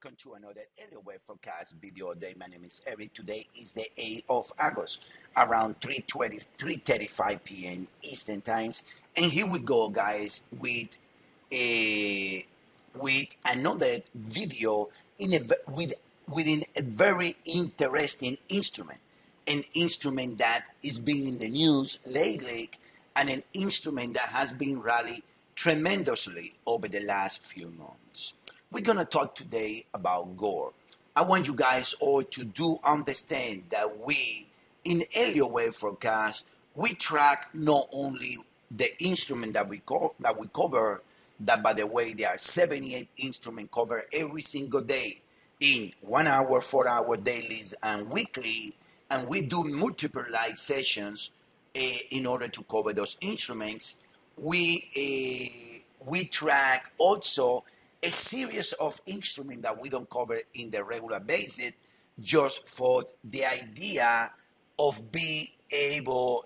welcome to another Elliott Wave Forecast video day. My name is Eric. Today is the 8th of August, around 3:35 p.m. Eastern Times. And here we go, guys, with another video within a very interesting instrument, an instrument that is being in the news lately, and an instrument that has been rallied tremendously over the last few months. We're going to talk today about gold. I want you guys all to do understand that we, in Elliott Wave Forecast, we track not only the instrument that we cover, that by the way, there are 78 instruments covered every single day in 1 hour, 4 hour dailies and weekly, and we do multiple live sessions in order to cover those instruments. We track also a series of instruments that we don't cover in the regular basis, just for the idea of being able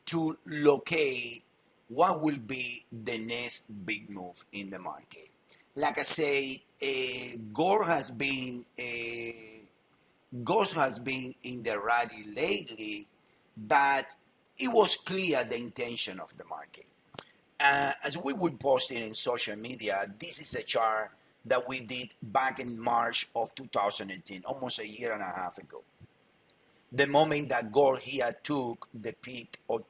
to locate what will be the next big move in the market. Like I say, gold has been in the rally lately, but it was clear the intention of the market. As we would post it in social media, this is a chart that we did back in March of 2010, almost a year and a half ago. The moment that gold here took the peak of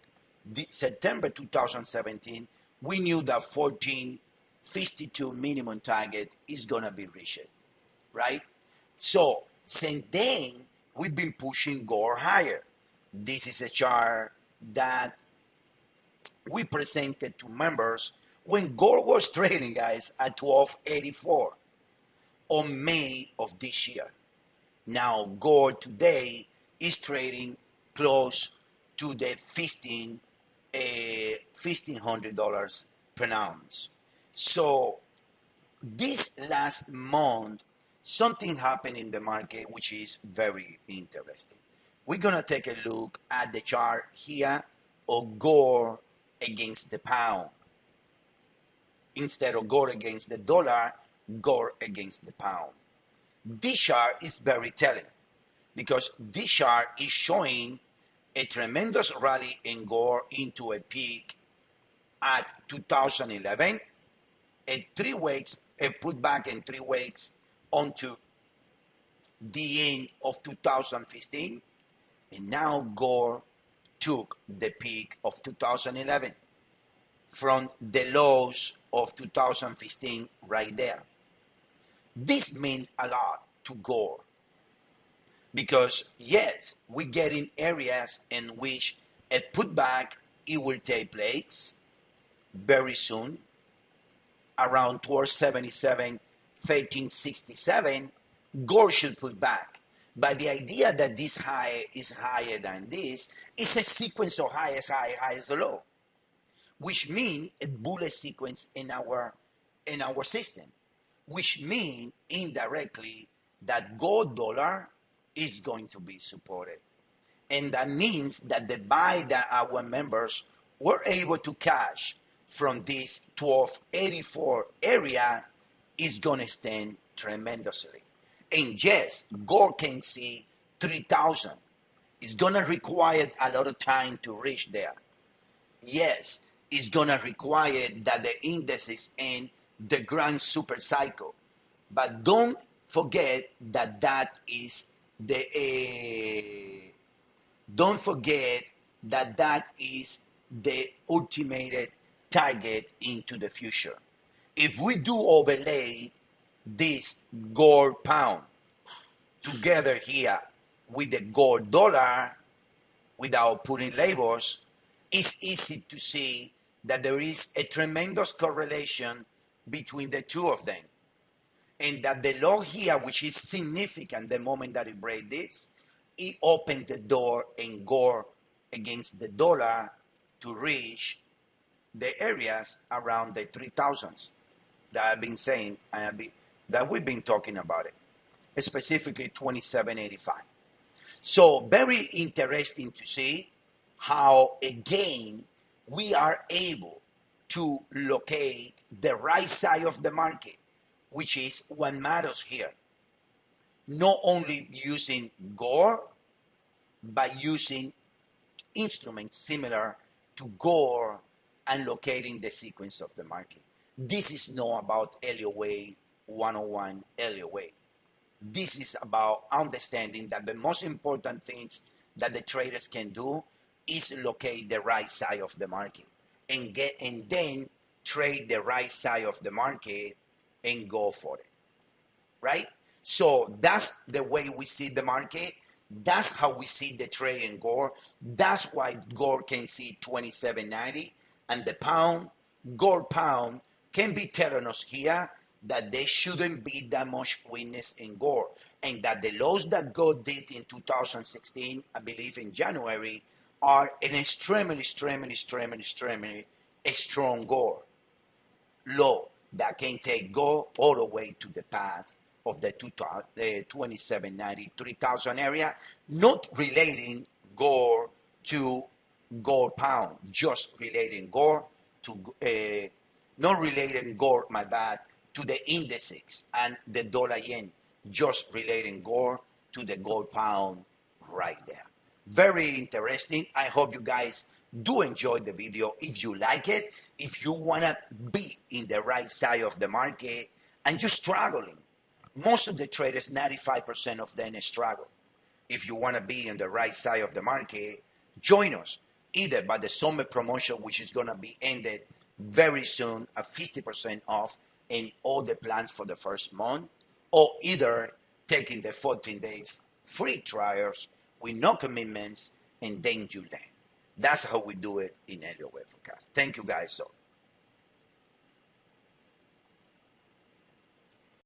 September 2017, we knew that 1452 minimum target is going to be reached, right? So since then, we've been pushing gold higher. This is a chart that we presented to members when gold was trading, guys, at 1284 on May of this year. Now gold today is trading close to the $1,500 per ounce. So this last month, something happened in the market which is very interesting. We're gonna take a look at the chart here of gold against the pound. Instead of gold against the dollar, gold against the pound. This chart is very telling because this chart is showing a tremendous rally in gold into a peak at 2011, a pullback in 3 weeks onto the end of 2015, and now gold took the peak of 2011 from the lows of 2015 right there. This means a lot to gold because yes, we get in areas in which a putback it will take place very soon, around 1277, 1367, gold should pull back. But the idea that this high is higher than this is a sequence of highest high, highest low, which means a bullet sequence in our system, which means indirectly that gold dollar is going to be supported. And that means that the buy that our members were able to cash from this 1284 area is going to stand tremendously. And yes, gold can see 3,000. It's going to require a lot of time to reach there. Yes, it's going to require that the indices end the grand super cycle. But don't forget that that is the ultimate target into the future. If we do overlay this gold pound together here with the gold dollar without putting labels, it's easy to see that there is a tremendous correlation between the two of them, and that the low here, which is significant the moment that it breaks this, it opened the door and gold against the dollar to reach the areas around the 3,000s that I've been saying that we've been talking about it, specifically 2785. So very interesting to see how again we are able to locate the right side of the market which is what matters here. Not only using Gore, but using instruments similar to Gore and locating the sequence of the market. This is not about Elliott Wave 101, Elliott Wave. This is about understanding that the most important things that the traders can do is locate the right side of the market and then trade the right side of the market and go for it, right? So that's the way we see the market. That's how we see the trade in Gore. That's why Gore can see 27.90 and the pound, Gore pound can be telling us here that there shouldn't be that much weakness in Gore, and that the lows that Gore did in 2016, I believe in January, are an extremely strong Gore low that can take Gore all the way to the path of the 27.90, 3,000 area, not relating Gore to Gore pound, just relating Gore to, not relating Gore, my bad, to the indices and the dollar yen, just relating Gore to the gold pound right there. Very interesting. I hope you guys do enjoy the video. If you like it, if you want to be in the right side of the market and you're struggling, most of the traders, 95% of them struggle. If you want to be in the right side of the market, join us either by the summer promotion, which is going to be ended very soon at 50% off in all the plans for the first month, or either taking the 14-day free trials with no commitments and then you land. That's how we do it in Elliott Wave Forecast. Thank you guys so